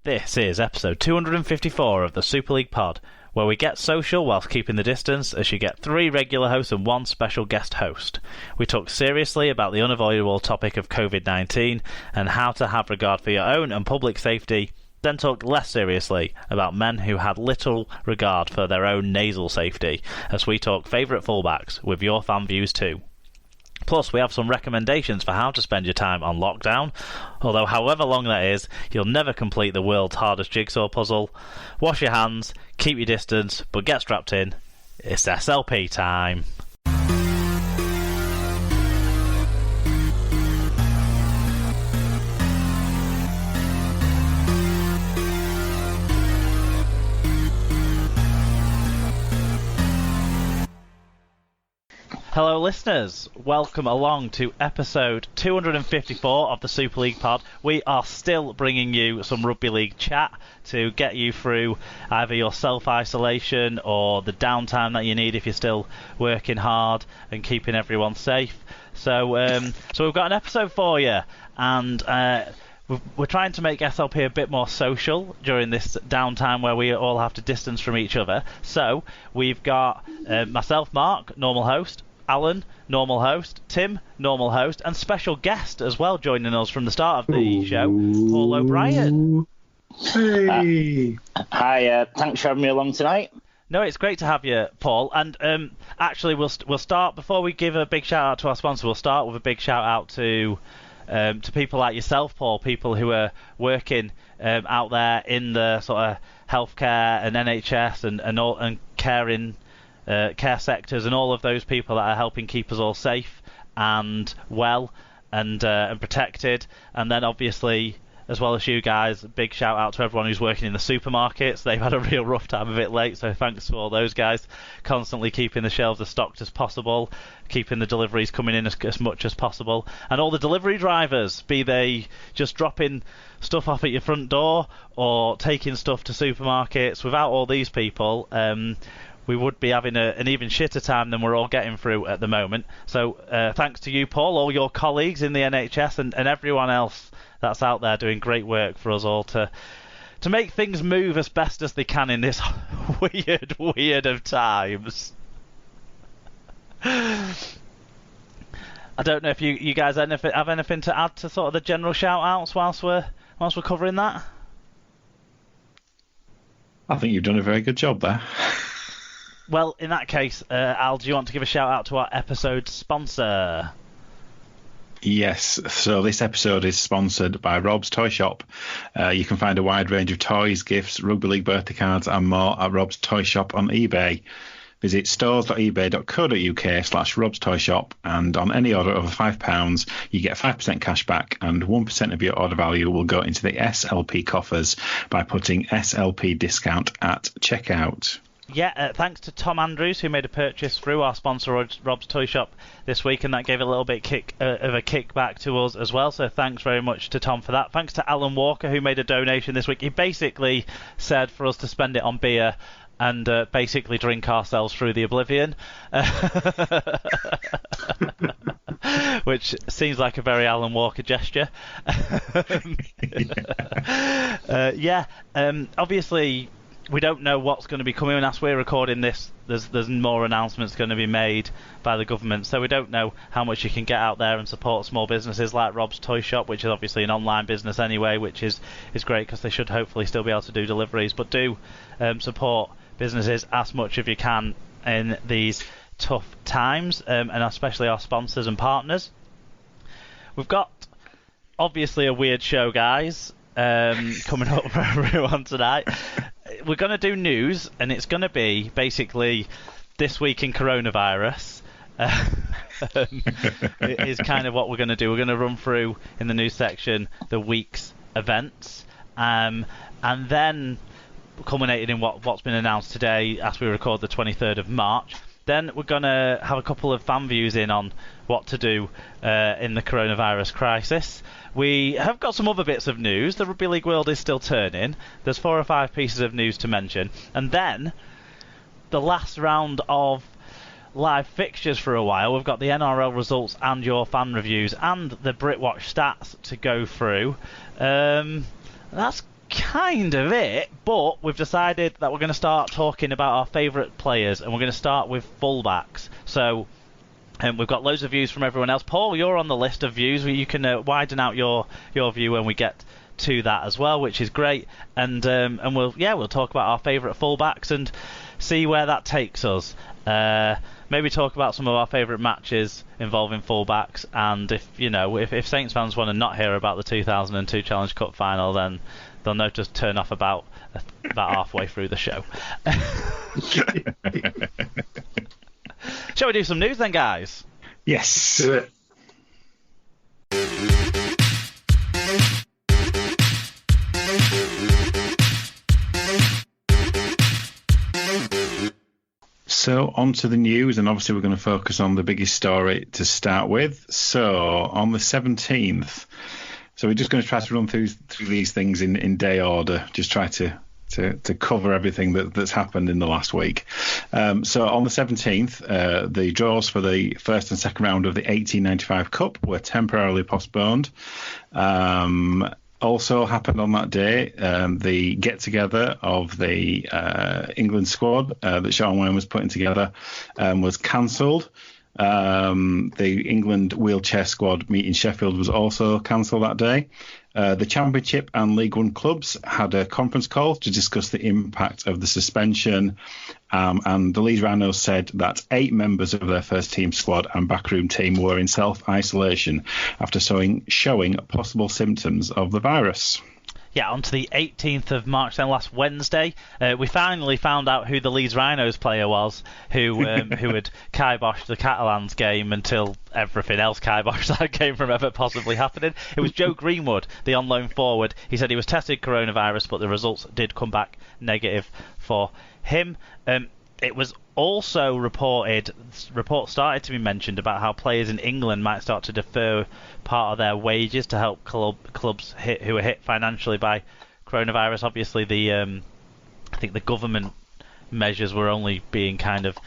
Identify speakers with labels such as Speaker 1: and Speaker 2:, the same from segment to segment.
Speaker 1: This is episode 254 of the Super League Pod, where we get social whilst keeping the distance as you get 3 regular hosts and 1 special guest host. We talk seriously about the unavoidable topic of COVID-19 and how to have regard for your own and public safety, then talk less seriously about men who had little regard for their own nasal safety, as we talk favourite fullbacks with your fan views too. Plus, we have some recommendations for how to spend your time on lockdown, although however long that is, you'll never complete the world's hardest jigsaw puzzle. Wash your hands, keep your distance, but get strapped in. It's SLP time. Hello listeners, welcome along to episode 254 of the Super League Pod. We are still bringing you some Rugby League chat to get you through either your self-isolation or the downtime that you need if you're still working hard and keeping everyone safe. So we've got an episode for you, and we're trying to make SLP a bit more social during this downtime where we all have to distance from each other. So we've got myself, Mark, normal host, Alan, normal host, Tim, normal host, and special guest as well joining us from the start of the show, Paul O'Brien.
Speaker 2: Hey!
Speaker 3: Hi, thanks for having me along tonight.
Speaker 1: No, it's great to have you, Paul. And actually, we'll start, before we give a big shout out to our sponsor, we'll start with a big shout out to people like yourself, Paul, people who are working out there in the sort of healthcare and NHS and caring care sectors, and all of those people that are helping keep us all safe and well and protected. And then obviously, as well as you guys, a big shout out to everyone who's working in the supermarkets. They've had a real rough time of it late, so thanks to all those guys, constantly keeping the shelves as stocked as possible, keeping the deliveries coming in as much as possible. And all the delivery drivers, be they just dropping stuff off at your front door or taking stuff to supermarkets. Without all these people, we would be having an even shitter time than we're all getting through at the moment. So thanks to you, Paul, all your colleagues in the NHS and everyone else that's out there doing great work for us all to make things move as best as they can in this weird of times. I don't know if you guys have anything to add to sort of the general shout-outs whilst we're covering that?
Speaker 2: I think you've done a very good job there.
Speaker 1: Well, in that case, Al, do you want to give a shout out to our episode sponsor?
Speaker 2: Yes, so this episode is sponsored by Rob's Toy Shop. You can find a wide range of toys, gifts, rugby league birthday cards and more at Rob's Toy Shop on eBay. Visit stores.ebay.co.uk/Rob's Toy Shop, and on any order over £5 you get 5% cash back, and 1% of your order value will go into the SLP coffers by putting SLP discount at checkout.
Speaker 1: Yeah, thanks to Tom Andrews, who made a purchase through our sponsor Rob's Toy Shop this week, and that gave a little bit of a kickback to us as well, so thanks very much to Tom for that. Thanks to Alan Walker, who made a donation this week. He basically said for us to spend it on beer and basically drink ourselves through the oblivion, which seems like a very Alan Walker gesture. Obviously, we don't know what's going to be coming. As we're recording this, there's more announcements going to be made by the government, so we don't know how much you can get out there and support small businesses like Rob's Toy Shop, which is obviously an online business anyway, which is great because they should hopefully still be able to do deliveries. But do support businesses as much as you can in these tough times, and especially our sponsors and partners. We've got obviously a weird show, guys, coming up for everyone tonight. We're going to do news, and it's going to be basically this week in coronavirus. It is kind of what we're going to do. We're going to run through in the news section the week's events, and then culminating in what's been announced today as we record the 23rd of March. Then we're going to have a couple of fan views in on what to do in the coronavirus crisis. We have got some other bits of news. The Rugby League world is still turning. There's 4 or 5 pieces of news to mention. And then the last round of live fixtures for a while. We've got the NRL results and your fan reviews and the Britwatch stats to go through. That's kind of it, but we've decided that we're going to start talking about our favourite players, and we're going to start with fullbacks. So we've got loads of views from everyone else. Paul, you're on the list of views. You can widen out your view when we get to that as well, which is great. And we'll talk about our favourite fullbacks and see where that takes us. Maybe talk about some of our favourite matches involving fullbacks, and if Saints fans want to not hear about the 2002 Challenge Cup final, then they'll know to turn off about halfway through the show. Shall we do some news then, guys?
Speaker 2: Yes.
Speaker 4: Do it.
Speaker 2: So on to the news, and obviously we're going to focus on the biggest story to start with. So on the 17th, so we're just going to try to run through these things in day order, just try to cover everything that's happened in the last week. So on the 17th, the draws for the first and second round of the 1895 Cup were temporarily postponed. Also happened on that day, the get-together of the England squad that Sean Wayne was putting together was cancelled. The England wheelchair squad meet in Sheffield was also cancelled that day. The Championship and League One clubs had a conference call to discuss the impact of the suspension, and the Leeds Rhinos said that 8 members of their first team squad and backroom team were in self-isolation after showing possible symptoms of the virus.
Speaker 1: Yeah, on to the 18th of March then, last Wednesday. We finally found out who the Leeds Rhinos player was who had kiboshed the Catalans game until everything else kiboshed that game from ever possibly happening. It was Joe Greenwood, the on-loan forward. He said he was tested coronavirus, but the results did come back negative for him. It was also reports started to be mentioned about how players in England might start to defer part of their wages to help clubs who are hit financially by coronavirus. Obviously, I think the government measures were only being kind of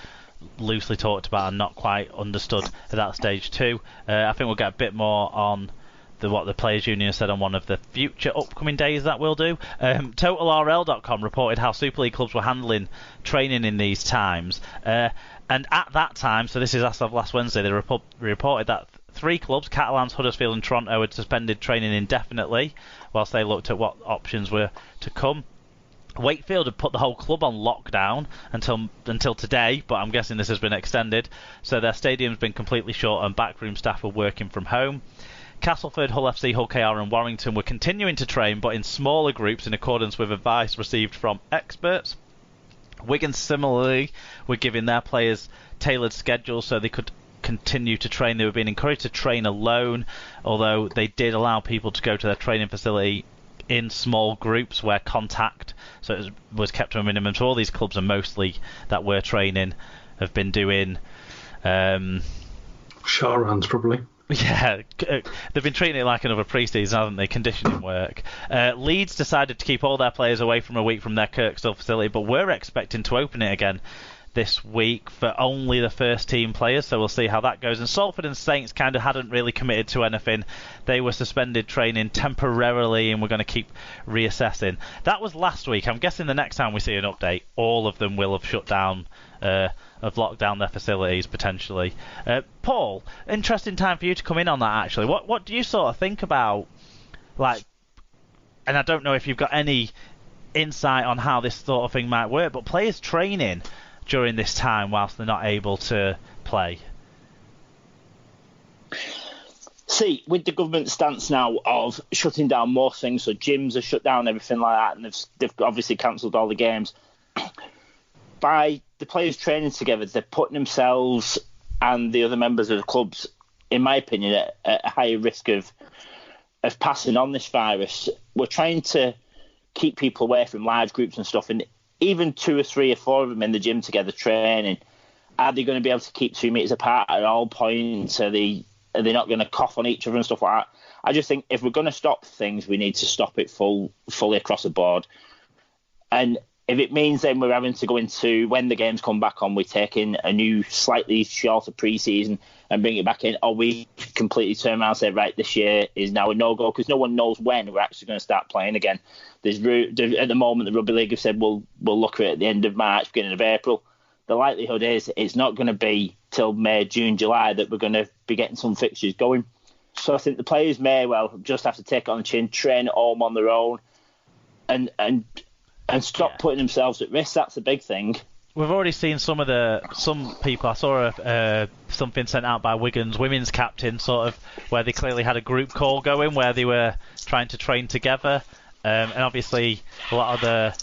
Speaker 1: loosely talked about and not quite understood at that stage too. I think we'll get a bit more on what the Players Union said on one of the future upcoming days that we'll do. TotalRL.com reported how Super League clubs were handling training in these times. And at that time, so this is as of last Wednesday, they reported that 3 clubs, Catalans, Huddersfield and Toronto, had suspended training indefinitely whilst they looked at what options were to come. Wakefield had put the whole club on lockdown until today, but I'm guessing this has been extended. So their stadium's been completely shut and backroom staff are working from home. Castleford, Hull FC, Hull KR and Warrington were continuing to train, but in smaller groups in accordance with advice received from experts. Wigan similarly were giving their players tailored schedules so they could continue to train. They were being encouraged to train alone, although they did allow people to go to their training facility in small groups where contact was kept to a minimum. So all these clubs, and mostly that were training, have been doing
Speaker 4: short runs probably.
Speaker 1: Yeah, they've been treating it like another pre-season, haven't they? Conditioning work. Leeds decided to keep all their players away from a week from their Kirkstall facility, but we're expecting to open it again this week for only the first team players, so we'll see how that goes. And Salford and Saints kind of hadn't really committed to anything. They were suspended training temporarily and we're going to keep reassessing. That was last week. I'm guessing the next time we see an update, all of them will have shut down, have locked down their facilities potentially. Paul, interesting time for you to come in on that actually. What do you sort of think about, like, and I don't know if you've got any insight on how this sort of thing might work, but players training during this time whilst they're not able to play?
Speaker 3: See, with the government stance now of shutting down most things, so gyms are shut down, everything like that, and they've obviously cancelled all the games. By the players training together, they're putting themselves and the other members of the clubs, in my opinion, at a higher risk of passing on this virus. We're trying to keep people away from large groups and stuff, and even 2 or 3 or 4 of them in the gym together training, are they going to be able to keep 2 meters apart at all points? Are they not going to cough on each other and stuff like that? I just think if we're going to stop things, we need to stop it fully across the board. And if it means then we're having to go into, when the games come back on, we're taking a new, slightly shorter pre-season and bring it back in, or we completely turn around and say, right, this year is now a no-go, because no one knows when we're actually going to start playing again. At the moment, the Rugby League have said we'll look at it at the end of March, beginning of April. The likelihood is it's not going to be till May, June, July that we're going to be getting some fixtures going. So I think the players may well just have to take it on the chin, train at home on their own, and stop putting themselves at risk. That's the big thing.
Speaker 1: We've already seen some people. I saw something sent out by Wigan's women's captain, sort of, where they clearly had a group call going where they were trying to train together. And obviously, a lot of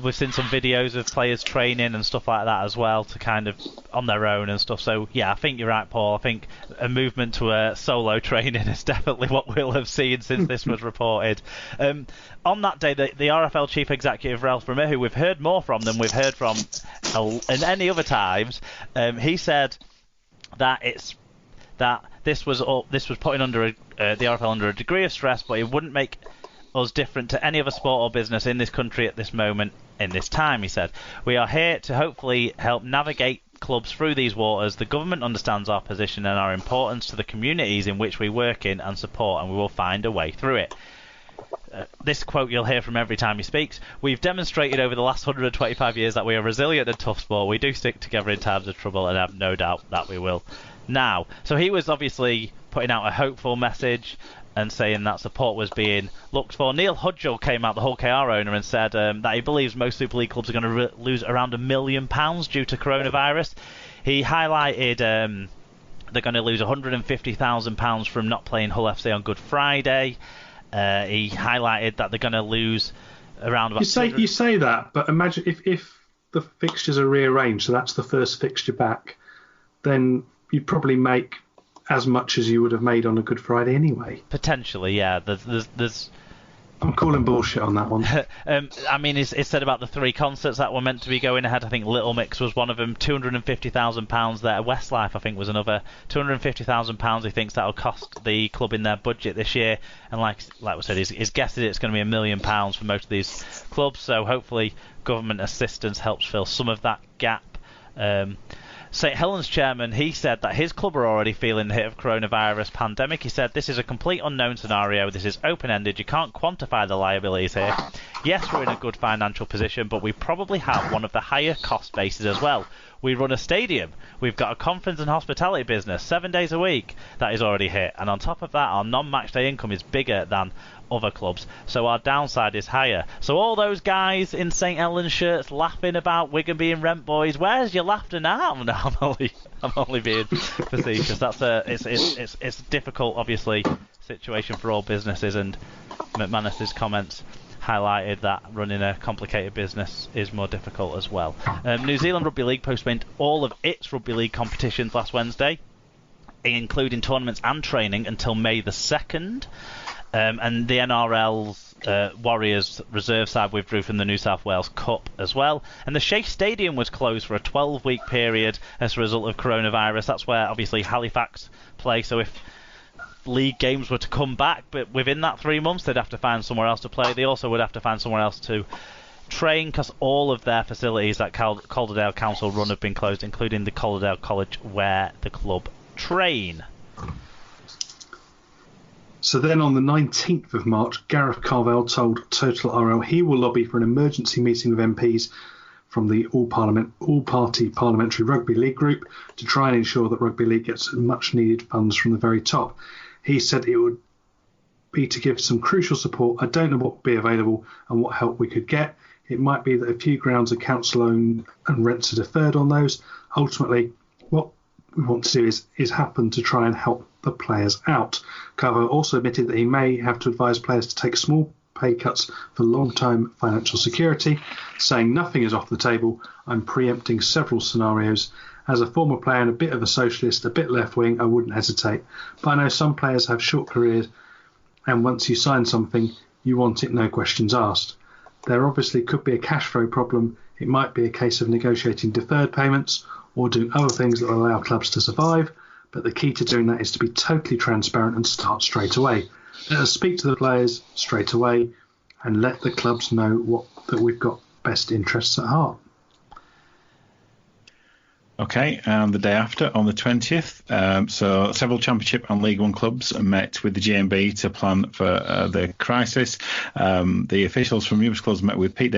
Speaker 1: we've seen some videos of players training and stuff like that as well, to kind of on their own and stuff. So yeah, I think you're right, Paul. I think a movement to a solo training is definitely what we'll have seen since this was reported. On that day, the RFL chief executive Ralph Brimmer, who we've heard more from than we've heard from in any other times, he said that this was putting under the RFL under a degree of stress, but it wouldn't make us different to any other sport or business in this country at this moment in this time. He said, we are here to hopefully help navigate clubs through these waters. The government understands our position and our importance to the communities in which we work in and support, and we will find a way through it. This quote you'll hear from every time he speaks. We've demonstrated over the last 125 years that we are resilient and tough sport. We do stick together in times of trouble, and I have no doubt that we will now. So he was obviously putting out a hopeful message and saying that support was being looked for. Neil Hudgell came out, the Hull KR owner, and said that he believes most Super League clubs are going to lose around £1 million due to coronavirus. He highlighted they're going to lose £150,000 from not playing Hull FC on Good Friday. He highlighted that they're going to lose around about...
Speaker 4: You say that, but imagine if the fixtures are rearranged, so that's the first fixture back, then you'd probably make as much as you would have made on a Good Friday anyway.
Speaker 1: Potentially, yeah. There's
Speaker 4: I'm calling bullshit on that one.
Speaker 1: I mean, it's said about the 3 concerts that were meant to be going ahead. I think Little Mix was one of them. £250,000 there. Westlife, I think, was another. £250,000 he thinks that'll cost the club in their budget this year. And like we said, he's guessing it's going to be £1 million for most of these clubs. So hopefully government assistance helps fill some of that gap. St Helens chairman, he said that his club are already feeling the hit of coronavirus pandemic. He said, this is a complete unknown scenario. This is open-ended. You can't quantify the liabilities here. Yes, we're in a good financial position, but we probably have one of the higher cost bases as well. We run a stadium. We've got a conference and hospitality business 7 days a week that is already hit. And on top of that, our non-match day income is bigger than other clubs, so our downside is higher. So all those guys in St Helens shirts laughing about Wigan being rent boys, where's your laughter now? No, I'm only being facetious. That's it's a difficult, obviously, situation for all businesses, and McManus's comments highlighted that running a complicated business is more difficult as well. New Zealand Rugby League postponed all of its Rugby League competitions last Wednesday, including tournaments and training, until May the 2nd. And the NRL's Warriors reserve side withdrew from the New South Wales Cup as well. And the Shea Stadium was closed for a 12-week period as a result of coronavirus. That's where, obviously, Halifax play. So if league games were to come back, but within that 3 months, they'd have to find somewhere else to play. They also would have to find somewhere else to train, because all of their facilities that Calderdale Council run have been closed, including the Calderdale College where the club train.
Speaker 4: So then on the 19th of March, Gareth Carvell told Total RL he will lobby for an emergency meeting with MPs from the all-party parliamentary Rugby League group to try and ensure that Rugby League gets much-needed funds from the very top. He said it would be to give some crucial support. I don't know what would be available and what help we could get. It might be that a few grounds are council-owned and rents are deferred on those. Ultimately, what we want to do is happen to try and help the players out. Carver also admitted that he may have to advise players to take small pay cuts for long-term financial security, saying nothing is off the table. I'm preempting several scenarios. As a former player and a bit of a socialist, a bit left-wing, I wouldn't hesitate. But I know some players have short careers, and once you sign something, you want it, no questions asked. There obviously could be a cash flow problem. It might be a case of negotiating deferred payments or doing other things that will allow clubs to survive, but the key to doing that is to be totally transparent and start straight away. Let us speak to the players straight away and let the clubs know that we've got best interests at heart.
Speaker 2: Okay, and the day after, on the 20th, so several Championship and League One clubs met with the GMB to plan for the crisis. The officials from numerous clubs met with Pete